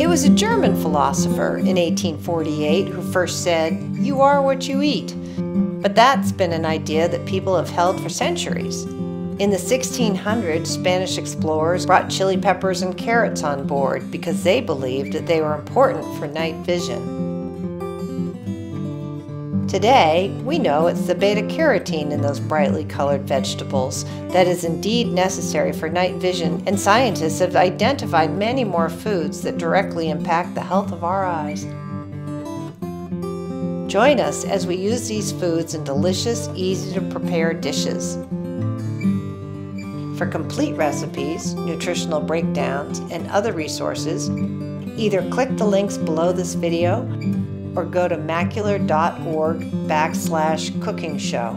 It was a German philosopher in 1848 who first said, "You are what you eat." But that's been an idea that people have held for centuries. In the 1600s, Spanish explorers brought chili peppers and carrots on board because they believed that they were important for night vision. Today, we know it's the beta-carotene in those brightly colored vegetables that is indeed necessary for night vision, and scientists have identified many more foods that directly impact the health of our eyes. Join us as we use these foods in delicious, easy-to-prepare dishes. For complete recipes, nutritional breakdowns, and other resources, either click the links below this video or go to macular.org/cooking show.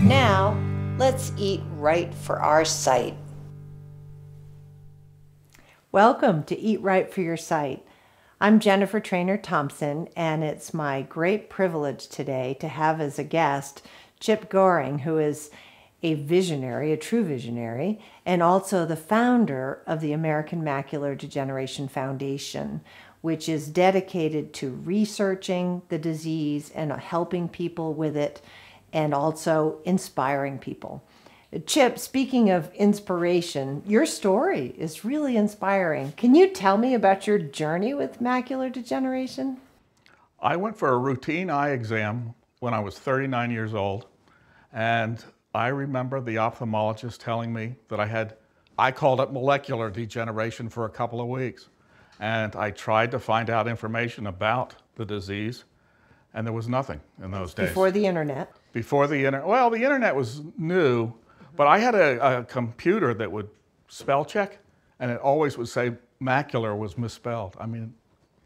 Now, let's eat right for our sight. Welcome to Eat Right for Your Sight. I'm Jennifer Trainer Thompson, and it's my great privilege today to have as a guest Chip Goehring, who is a visionary, a true visionary, and also the founder of the American Macular Degeneration Foundation, which is dedicated to researching the disease and helping people with it, and also inspiring people. Chip, speaking of inspiration, your story is really inspiring. Can you tell me about your journey with macular degeneration? I went for a routine eye exam when I was 39 years old, and I remember the ophthalmologist telling me that I called it molecular degeneration for a couple of weeks. And I tried to find out information about the disease, and there was nothing in those days. Before the internet? Before the internet. Well, the internet was new, but I had a computer that would spell check, and it always would say macular was misspelled. I mean,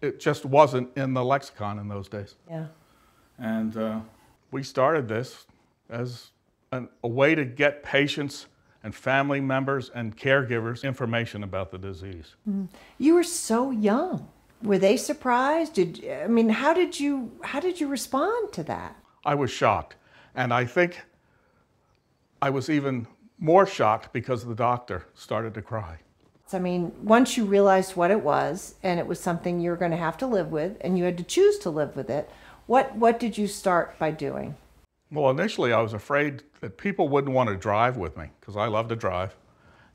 it just wasn't in the lexicon in those days. Yeah. And we started this as a way to get patients and family members and caregivers information about the disease. You were so young. Were they surprised? How did you respond to that? I was shocked, and I think I was even more shocked because the doctor started to cry. I mean, once you realized what it was, and it was something you were going to have to live with, and you had to choose to live with it, what did you start by doing? Well, initially I was afraid that people wouldn't want to drive with me because I love to drive.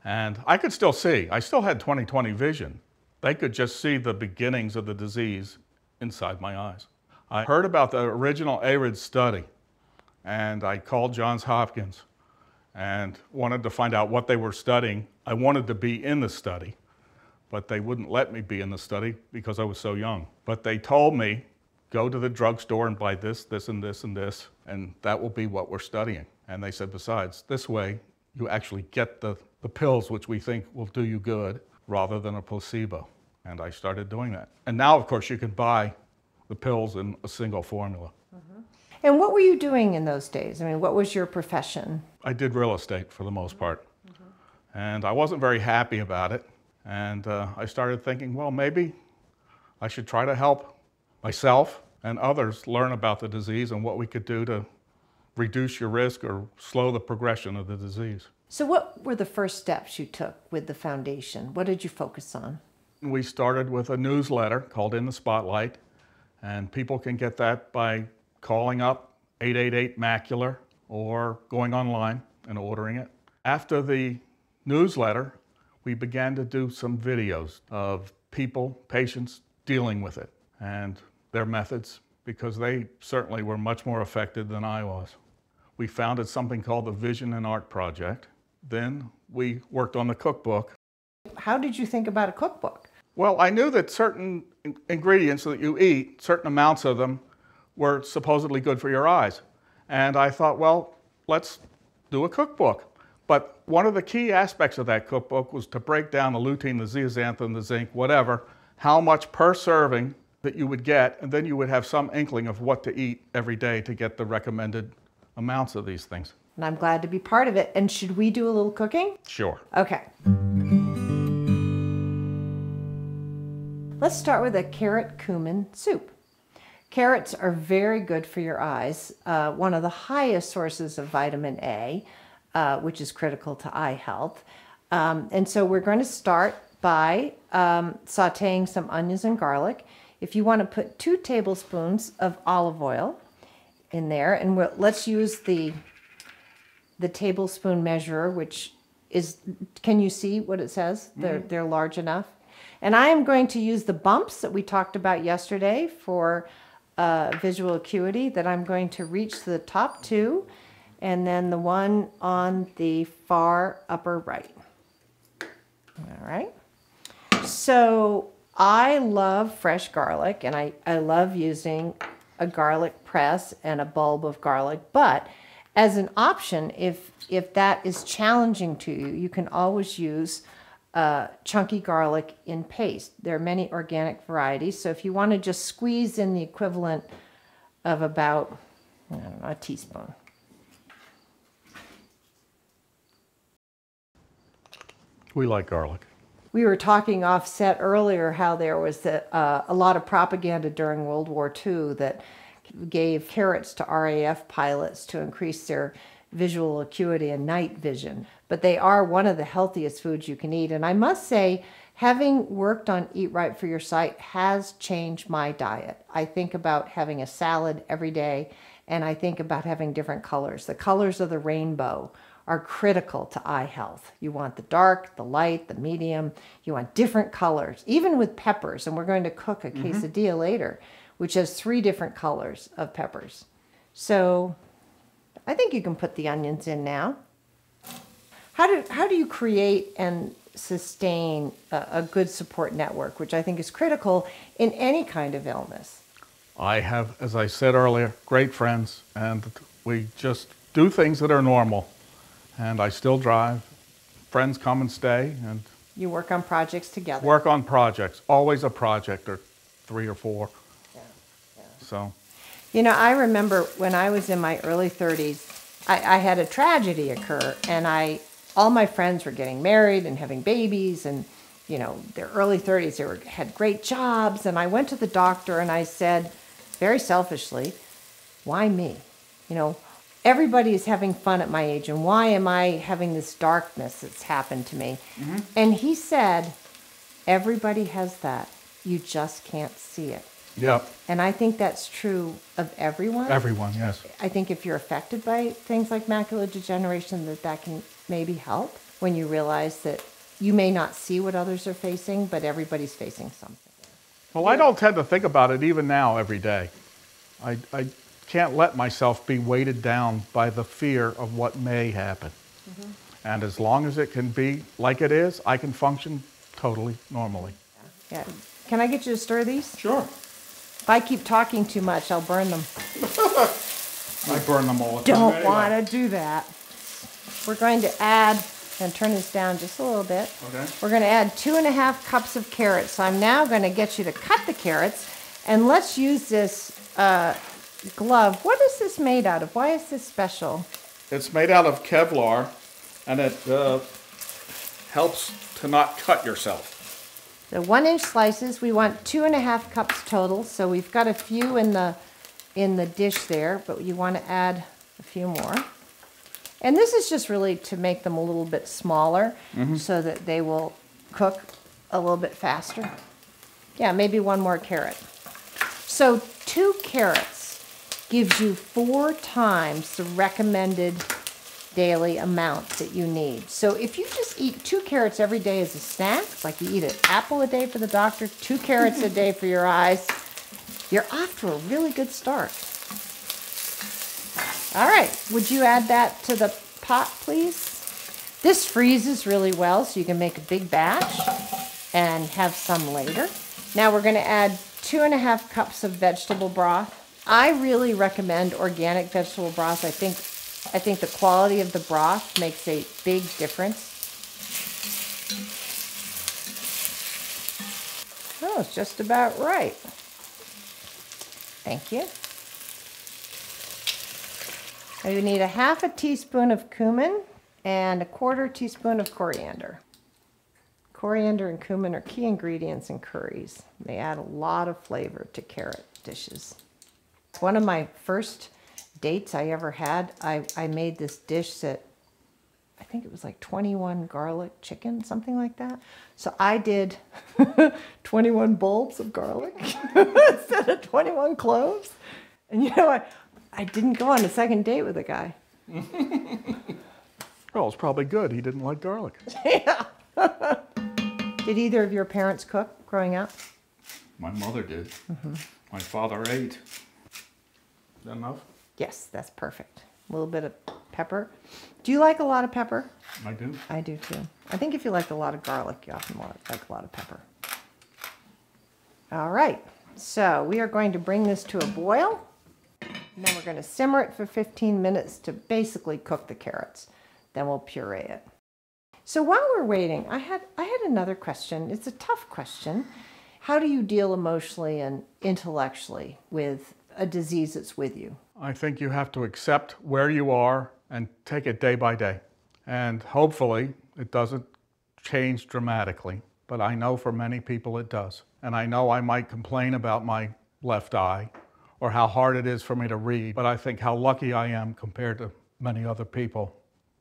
And I could still see. I still had 20/20 vision. They could just see the beginnings of the disease inside my eyes. I heard about the original ARID study, and I called Johns Hopkins and wanted to find out what they were studying. I wanted to be in the study, but they wouldn't let me be in the study because I was so young. But they told me, go to the drugstore and buy this, this, and this, and this, and that will be what we're studying. And they said, besides, this way you actually get the pills which we think will do you good rather than a placebo. And I started doing that. And now, of course, you can buy the pills in a single formula. And what were you doing in those days? I mean, what was your profession? I did real estate for the most part. And I wasn't very happy about it. And I started thinking, well, maybe I should try to help myself and others learn about the disease and what we could do to reduce your risk or slow the progression of the disease. So what were the first steps you took with the foundation? What did you focus on? We started with a newsletter called In the Spotlight, and people can get that by calling up 888-MACULAR or going online and ordering it. After the newsletter, we began to do some videos of people, patients, dealing with it and their methods, because they certainly were much more affected than I was. We founded something called the Vision and Art Project. Then we worked on the cookbook. How did you think about a cookbook? Well, I knew that certain ingredients that you eat, certain amounts of them, were supposedly good for your eyes. And I thought, well, let's do a cookbook. But one of the key aspects of that cookbook was to break down the lutein, the zeaxanthin, the zinc, whatever, how much per serving that you would get, and then you would have some inkling of what to eat every day to get the recommended amounts of these things. And I'm glad to be part of it. And should we do a little cooking? Sure. Okay. Let's start with a carrot cumin soup. Carrots are very good for your eyes. One of the highest sources of vitamin A, which is critical to eye health. And so we're going to start by sauteing some onions and garlic. If you want to put 2 tablespoons of olive oil in there, and let's use the tablespoon measurer, which is, can you see what it says? They're large enough. And I am going to use the bumps that we talked about yesterday for visual acuity, that I'm going to reach the top 2, and then the one on the far upper right. All right. So I love fresh garlic, and I love using a garlic press and a bulb of garlic, but as an option, if that is challenging to you, you can always use chunky garlic in paste. There are many organic varieties, so if you want to just squeeze in the equivalent of about, I don't know, a teaspoon. We like garlic. We were talking offset earlier how there was a lot of propaganda during World War II that gave carrots to RAF pilots to increase their visual acuity and night vision. But they are one of the healthiest foods you can eat. And I must say, having worked on Eat Right for Your Sight has changed my diet. I think about having a salad every day, and I think about having different colors. The colors of the rainbow are critical to eye health. You want the dark, the light, the medium. You want different colors, even with peppers. And we're going to cook a quesadilla later, which has 3 different colors of peppers. So I think you can put the onions in now. How do you create and sustain a good support network, which I think is critical in any kind of illness? I have, as I said earlier, great friends, and we just do things that are normal. And I still drive. Friends come and stay. And you work on projects together. Work on projects. Always a project, or 3 or 4. Yeah. So. You know, I remember when I was in my early 30s, I had a tragedy occur, and all my friends were getting married and having babies, and, you know, their early 30s, had great jobs. And I went to the doctor and I said, very selfishly, why me? You know, everybody is having fun at my age, and why am I having this darkness that's happened to me? And he said, everybody has that. You just can't see it. Yep. And I think that's true of everyone. Everyone, yes. I think if you're affected by things like macular degeneration, that can maybe help when you realize that you may not see what others are facing, but everybody's facing something. Well, I don't tend to think about it even now every day. I can't let myself be weighted down by the fear of what may happen. And as long as it can be like it is, I can function totally normally. Yeah. Can I get you to stir these? Sure. If I keep talking too much, I'll burn them. I burn them all the time. Don't want to do that. We're going to add, and turn this down just a little bit. Okay. We're going to add 2½ cups of carrots. So I'm now going to get you to cut the carrots, and let's use this glove. What is this made out of? Why is this special? It's made out of Kevlar, and it helps to not cut yourself. So 1-inch slices. We want 2½ cups total. So we've got a few in the dish there, but you want to add a few more. And this is just really to make them a little bit smaller, so that they will cook a little bit faster. Yeah, maybe 1 more carrot. So 2 carrots gives you 4 times the recommended daily amount that you need. So if you just eat 2 carrots every day as a snack, like you eat an apple a day for the doctor, 2 carrots a day for your eyes, you're off to a really good start. All right, would you add that to the pot, please? This freezes really well, so you can make a big batch and have some later. Now we're going to add 2½ cups of vegetable broth. I really recommend organic vegetable broth. I think the quality of the broth makes a big difference. Oh, it's just about right. Thank you. Now you need a ½ teaspoon of cumin and a ¼ teaspoon of coriander. Coriander and cumin are key ingredients in curries. They add a lot of flavor to carrot dishes. One of my first dates I ever had, I made this dish that I think it was like 21 garlic chicken, something like that. So I did 21 bulbs of garlic instead of 21 cloves. And you know, I didn't go on a second date with a guy. Well, it's probably good. He didn't like garlic. Yeah. Did either of your parents cook growing up? My mother did. My father ate. Is that enough? Yes, that's perfect. A little bit of pepper. Do you like a lot of pepper? I do. I do too. I think if you like a lot of garlic, you often like a lot of pepper. All right, so we are going to bring this to a boil, and then we're going to simmer it for 15 minutes to basically cook the carrots. Then we'll puree it. So while we're waiting, I had another question. It's a tough question. How do you deal emotionally and intellectually with a disease that's with you? I think you have to accept where you are and take it day by day. And hopefully it doesn't change dramatically, but I know for many people it does. And I know I might complain about my left eye or how hard it is for me to read, but I think how lucky I am compared to many other people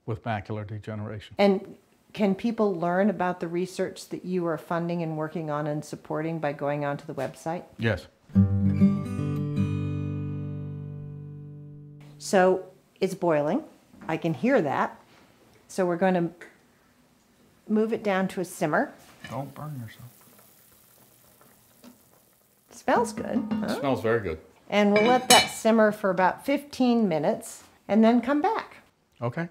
with macular degeneration. And can people learn about the research that you are funding and working on and supporting by going onto the website? Yes. So it's boiling. I can hear that. So we're going to move it down to a simmer. Don't burn yourself. Smells good. Huh? It smells very good. And we'll let that simmer for about 15 minutes and then come back. Okay.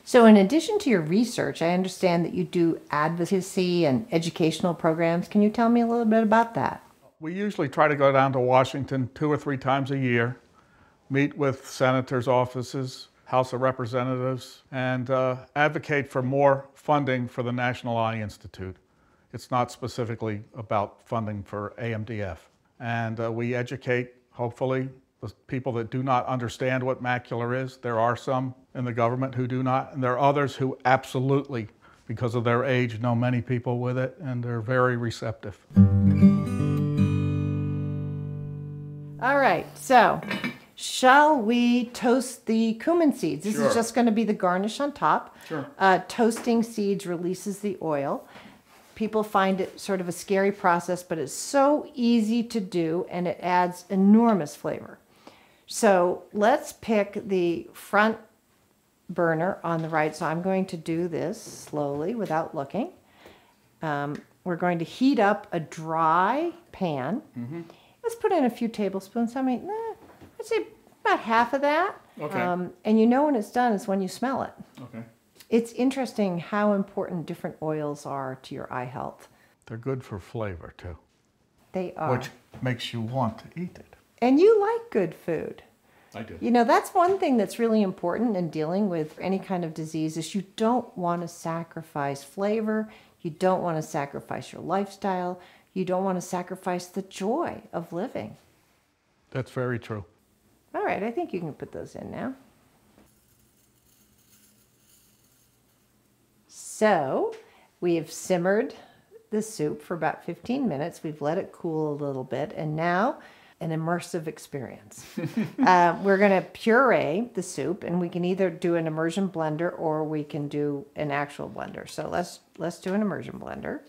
So in addition to your research, I understand that you do advocacy and educational programs. Can you tell me a little bit about that? We usually try to go down to Washington 2 or 3 times a year, meet with senators' offices, House of Representatives, and advocate for more funding for the National Eye Institute. It's not specifically about funding for AMDF. And we educate, hopefully, the people that do not understand what macular is. There are some in the government who do not, and there are others who absolutely, because of their age, know many people with it, and they're very receptive. All right, so shall we toast the cumin seeds? This Sure. is just going to be the garnish on top. Sure. Toasting seeds releases the oil. People find it sort of a scary process, but it's so easy to do, and it adds enormous flavor. So let's pick the front burner on the right. So I'm going to do this slowly without looking. We're going to heat up a dry pan. Let's put in a few tablespoons. I mean, I'd say about half of that. Okay. And you know when it's done is when you smell it. Okay. It's interesting how important different oils are to your eye health. They're good for flavor, too, They are. which makes you want to eat it. And you like good food. I do. You know, that's one thing that's really important in dealing with any kind of disease is you don't want to sacrifice flavor. You don't want to sacrifice your lifestyle. You don't want to sacrifice the joy of living. That's very true. All right, I think you can put those in now. So we have simmered the soup for about 15 minutes. We've let it cool a little bit, and now an immersive experience. We're going to puree the soup, and we can either do an immersion blender or we can do an actual blender. So let's do an immersion blender.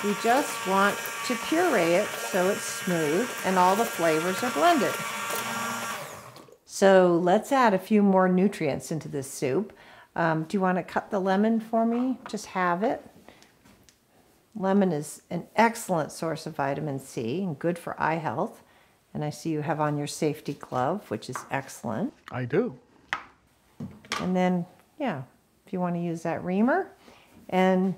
We just want to puree it so it's smooth and all the flavors are blended. So let's add a few more nutrients into this soup. Do you want to cut the lemon for me? Just have it. Lemon is an excellent source of vitamin C and good for eye health. And I see you have on your safety glove, which is excellent. I do. And then, yeah, if you want to use that reamer. And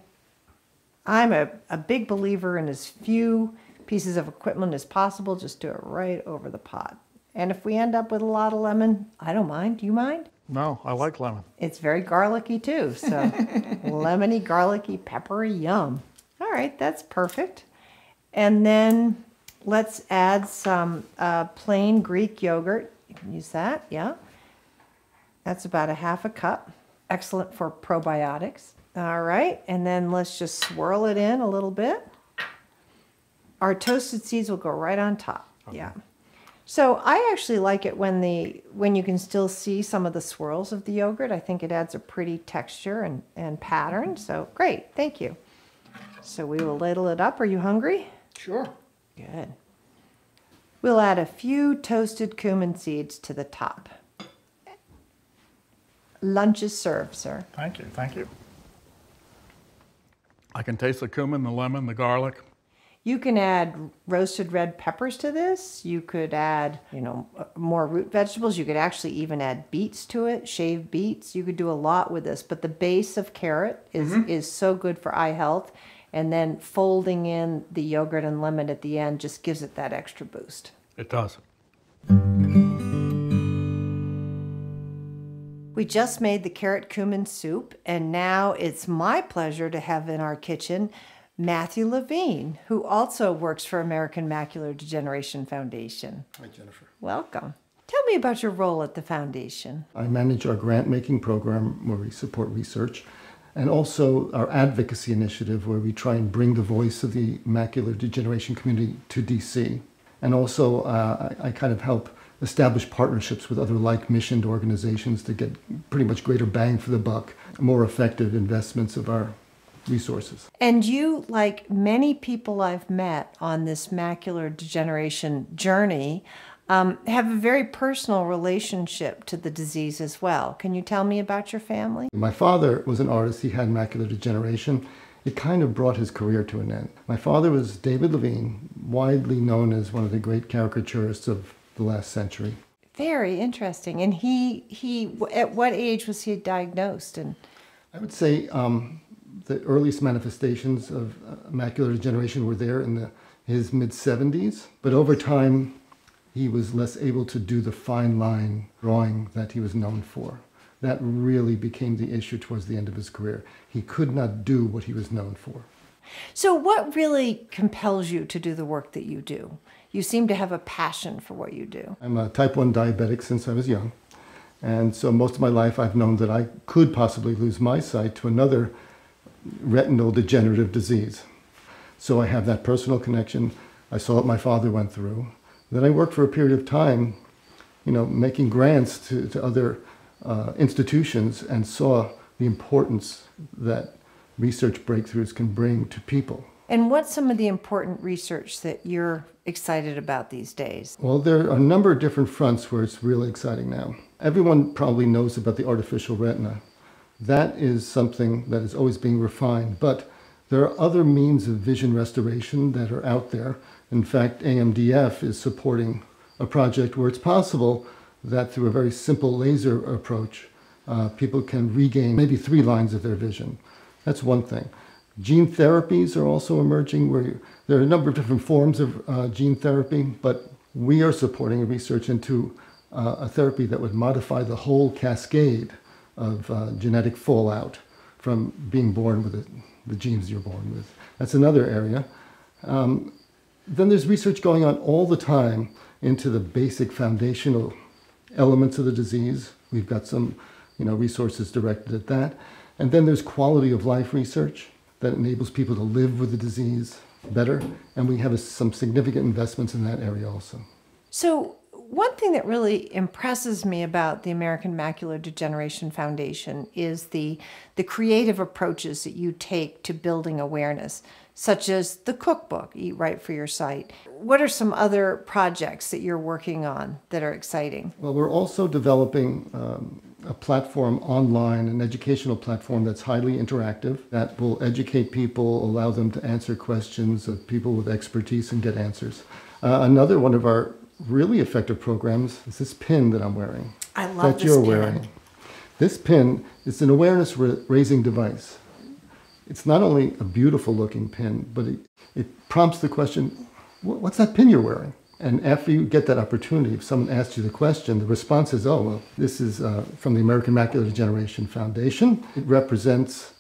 I'm a big believer in as few pieces of equipment as possible. Just do it right over the pot. And if we end up with a lot of lemon, I don't mind. Do you mind? No, I like lemon. It's very garlicky too. So lemony, garlicky, peppery, yum. All right, that's perfect. And then let's add some plain Greek yogurt. You can use that, yeah. That's about a half a cup. Excellent for probiotics. All right, and then let's just swirl it in a little bit. Our toasted seeds will go right on top. Okay. Yeah. So I actually like it when you can still see some of the swirls of the yogurt. I think it adds a pretty texture and pattern. So great, thank you. So we will ladle it up. Are you hungry? Sure. Good. We'll add a few toasted cumin seeds to the top. Lunch is served, sir. Thank you, thank you. I can taste the cumin, the lemon, the garlic. You can add roasted red peppers to this. You could add, more root vegetables. You could actually even add beets to it, shaved beets. You could do a lot with this, but the base of carrot is so good for eye health. And then folding in the yogurt and lemon at the end just gives it that extra boost. It does. We just made the carrot cumin soup, and now it's my pleasure to have in our kitchen Matthew Levine, who also works for American Macular Degeneration Foundation. Hi, Jennifer. Welcome. Tell me about your role at the foundation. I manage our grant-making program where we support research, and also our advocacy initiative where we try and bring the voice of the macular degeneration community to DC. And also I kind of help establish partnerships with other like-missioned organizations to get pretty much greater bang for the buck, more effective investments of our resources. And you, like many people I've met on this macular degeneration journey, have a very personal relationship to the disease as well. Can you tell me about your family? My father was an artist. He had macular degeneration. It kind of brought his career to an end. My father was David Levine, widely known as one of the great caricaturists of the last century. Very interesting. And he at what age was he diagnosed? And I would say the earliest manifestations of macular degeneration were there in his mid-70s, but over time he was less able to do the fine line drawing that he was known for. That really became the issue towards the end of his career. He could not do what he was known for. So what really compels you to do the work that you do? You seem to have a passion for what you do. I'm a type 1 diabetic since I was young, and so most of my life I've known that I could possibly lose my sight to another retinal degenerative disease. So I have that personal connection. I saw what my father went through. Then I worked for a period of time, making grants to other institutions, and saw the importance that research breakthroughs can bring to people. And what's some of the important research that you're excited about these days? Well, there are a number of different fronts where it's really exciting now. Everyone probably knows about the artificial retina. That is something that is always being refined, but there are other means of vision restoration that are out there. In fact, AMDF is supporting a project where it's possible that through a very simple laser approach, people can regain maybe 3 lines of their vision. That's one thing. Gene therapies are also emerging, where there are a number of different forms of gene therapy, but we are supporting research into a therapy that would modify the whole cascade of genetic fallout from being born with the genes you're born with. That's another area. Then there's research going on all the time into the basic foundational elements of the disease. We've got some resources directed at that. And then there's quality of life research that enables people to live with the disease better. And we have some significant investments in that area also. So one thing that really impresses me about the American Macular Degeneration Foundation is the creative approaches that you take to building awareness, such as the cookbook, Eat Right for Your Sight. What are some other projects that you're working on that are exciting? Well, we're also developing a platform online, an educational platform that's highly interactive, that will educate people, allow them to answer questions of people with expertise and get answers. Another one of our really effective programs is this pin that I'm wearing. I love that you're wearing. This pin is an awareness raising device. It's not only a beautiful looking pin, but it prompts the question, what's that pin you're wearing? And after you get that opportunity, if someone asks you the question, the response is, oh, well, this is from the American Macular Degeneration Foundation. It represents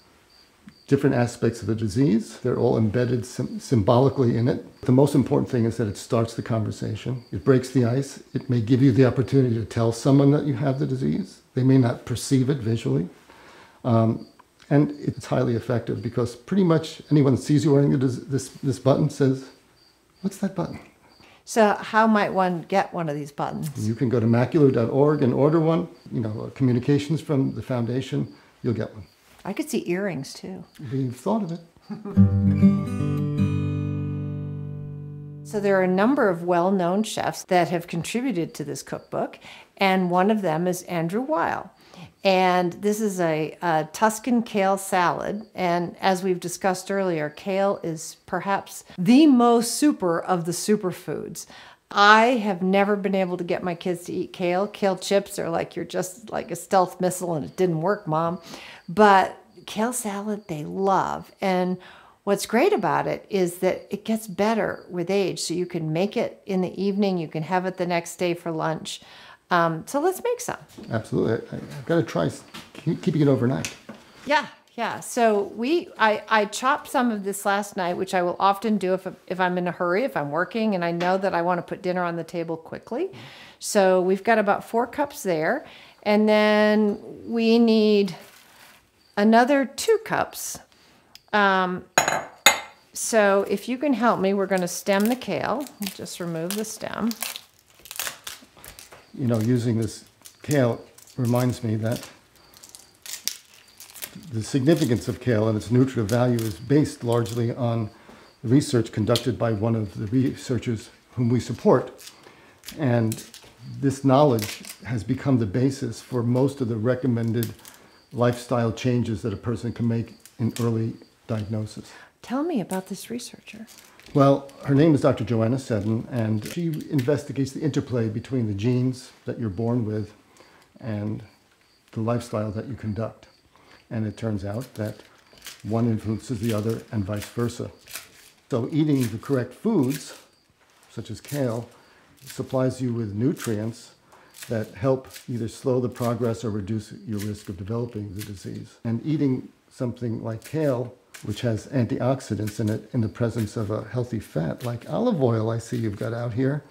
different aspects of the disease. They're all embedded symbolically in it. The most important thing is that it starts the conversation. It breaks the ice. It may give you the opportunity to tell someone that you have the disease. They may not perceive it visually. And it's highly effective because pretty much anyone that sees you wearing this button says, what's that button? So how might one get one of these buttons? You can go to macular.org and order one. You know, communications from the foundation, you'll get one. I could see earrings too. We've thought of it. So there are a number of well-known chefs that have contributed to this cookbook, and one of them is Andrew Weil. And this is a Tuscan kale salad, and as we've discussed earlier, kale is perhaps the most super of the superfoods. I have never been able to get my kids to eat kale. Kale chips are like, you're just like a stealth missile and it didn't work, Mom. But kale salad they love, and what's great about it is that it gets better with age. So you can make it in the evening, you can have it the next day for lunch. So let's make some. Absolutely. I've got to try keeping it overnight. Yeah. So I chopped some of this last night, which I will often do if I'm in a hurry, if I'm working, and I know that I want to put dinner on the table quickly. So we've got about 4 cups there. And then we need another 2 cups. So if you can help me, we're going to stem the kale. Just remove the stem. You know, using this kale reminds me that the significance of kale and its nutritive value is based largely on research conducted by one of the researchers whom we support. And this knowledge has become the basis for most of the recommended lifestyle changes that a person can make in early diagnosis. Tell me about this researcher. Well, her name is Dr. Joanna Seddon, and she investigates the interplay between the genes that you're born with and the lifestyle that you conduct. And it turns out that one influences the other and vice versa. So eating the correct foods, such as kale, supplies you with nutrients that help either slow the progress or reduce your risk of developing the disease. And eating something like kale, which has antioxidants in it in the presence of a healthy fat, like olive oil I see you've got out here,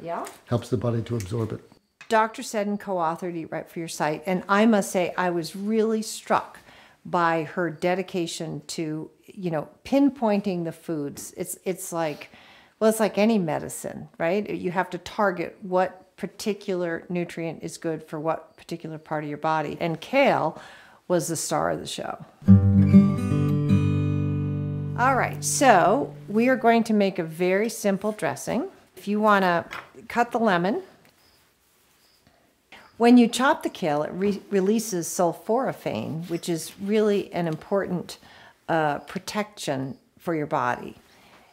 helps the body to absorb it. Dr. Seddon co-authored Eat Right for Your Sight, and I must say I was really struck by her dedication to, you know, pinpointing the foods. It's like, well, it's like any medicine, right? You have to target what particular nutrient is good for what particular part of your body. And kale was the star of the show. All right, so we are going to make a very simple dressing. If you want to cut the lemon, when you chop the kale, it releases sulforaphane, which is really an important protection for your body.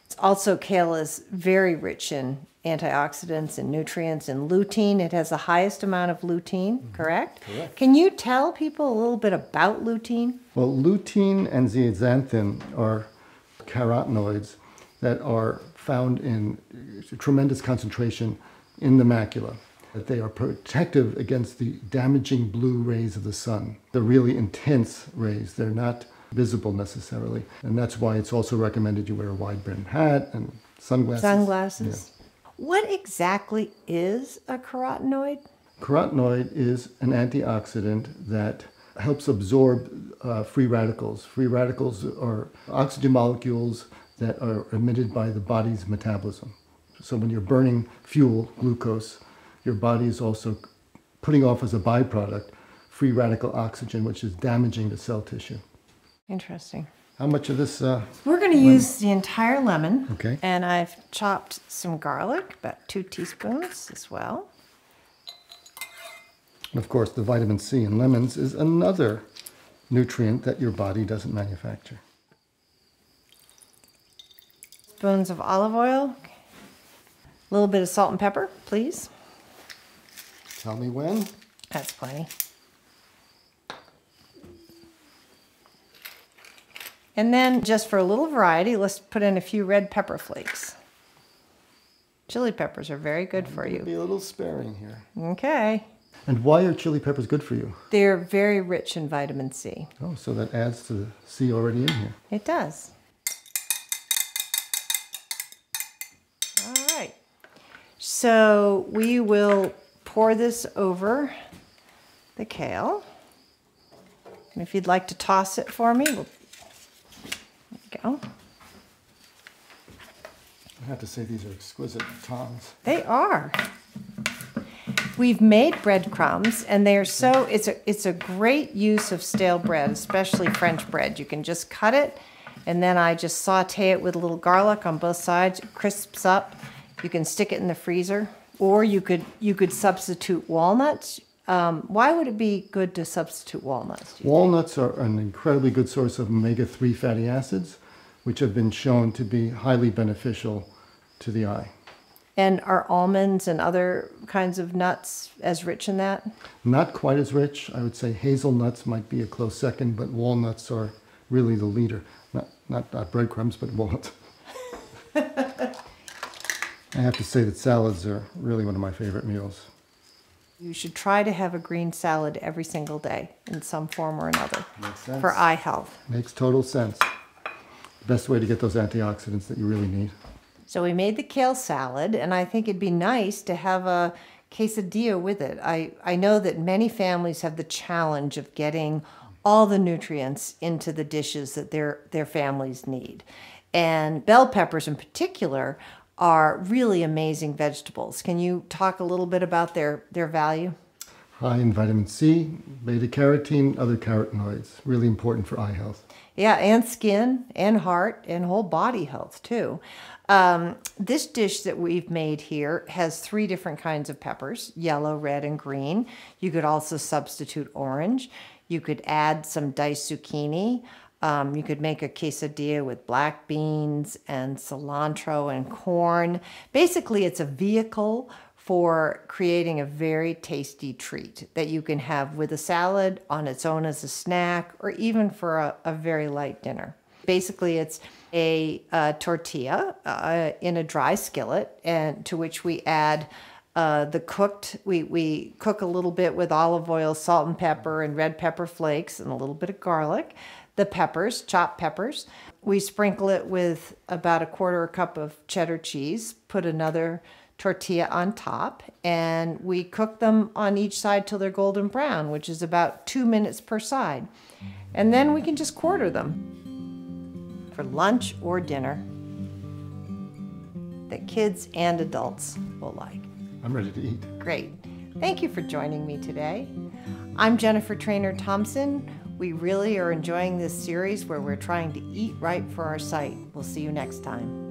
It's also, kale is very rich in antioxidants and nutrients and lutein. It has the highest amount of lutein, correct? Correct. Can you tell people a little bit about lutein? Well, lutein and zeaxanthin are carotenoids that are found in tremendous concentration in the macula. That they are protective against the damaging blue rays of the sun. They're really intense rays. They're not visible necessarily. And that's why it's also recommended you wear a wide-brimmed hat and sunglasses. Sunglasses. Yeah. What exactly is a carotenoid? Carotenoid is an antioxidant that helps absorb free radicals. Free radicals are oxygen molecules that are emitted by the body's metabolism. So when you're burning fuel, glucose, your body is also putting off as a byproduct free radical oxygen, which is damaging the cell tissue. Interesting. How much of this? We're going to use the entire lemon. Okay. And I've chopped some garlic, about 2 teaspoons as well. And of course, the vitamin C in lemons is another nutrient that your body doesn't manufacture. Spoons of olive oil. A little bit of salt and pepper, please. Tell me when. That's plenty. And then, just for a little variety, let's put in a few red pepper flakes. Chili peppers are very good for you. Be a little sparing here. Okay. And why are chili peppers good for you? They're very rich in vitamin C. Oh, so that adds to the C already in here. It does. All right. So we will pour this over the kale. And if you'd like to toss it for me, there you go. I have to say these are exquisite tongs. They are. We've made breadcrumbs, and they're so, it's a great use of stale bread, especially French bread. You can just cut it, and then I just saute it with a little garlic on both sides. It crisps up. You can stick it in the freezer, or you could substitute walnuts. Why would it be good to substitute walnuts? Walnuts are an incredibly good source of omega-3 fatty acids, which have been shown to be highly beneficial to the eye. And are almonds and other kinds of nuts as rich in that? Not quite as rich. I would say hazelnuts might be a close second, but walnuts are really the leader. Not breadcrumbs, but walnuts. I have to say that salads are really one of my favorite meals. You should try to have a green salad every single day in some form or another. Makes sense. For eye health. Makes total sense. Best way to get those antioxidants that you really need. So we made the kale salad, and I think it'd be nice to have a quesadilla with it. I know that many families have the challenge of getting all the nutrients into the dishes that their families need. And bell peppers in particular are really amazing vegetables. Can you talk a little bit about their value? High in vitamin C, beta carotene, other carotenoids. Really important for eye health. Yeah, and skin, and heart, and whole body health too. This dish that we've made here has 3 different kinds of peppers, yellow, red, and green. You could also substitute orange. You could add some diced zucchini. You could make a quesadilla with black beans and cilantro and corn. Basically, it's a vehicle for creating a very tasty treat that you can have with a salad, on its own as a snack, or even for a very light dinner. Basically, it's a tortilla in a dry skillet, and to which we add we cook a little bit with olive oil, salt and pepper, and red pepper flakes, and a little bit of garlic. The peppers, chopped peppers. We sprinkle it with about 1/4 cup of cheddar cheese, put another tortilla on top, and we cook them on each side till they're golden brown, which is about 2 minutes per side. And then we can just quarter them for lunch or dinner that kids and adults will like. I'm ready to eat. Great. Thank you for joining me today. I'm Jennifer Trainer Thompson. We really are enjoying this series where we're trying to eat right for our sight. We'll see you next time.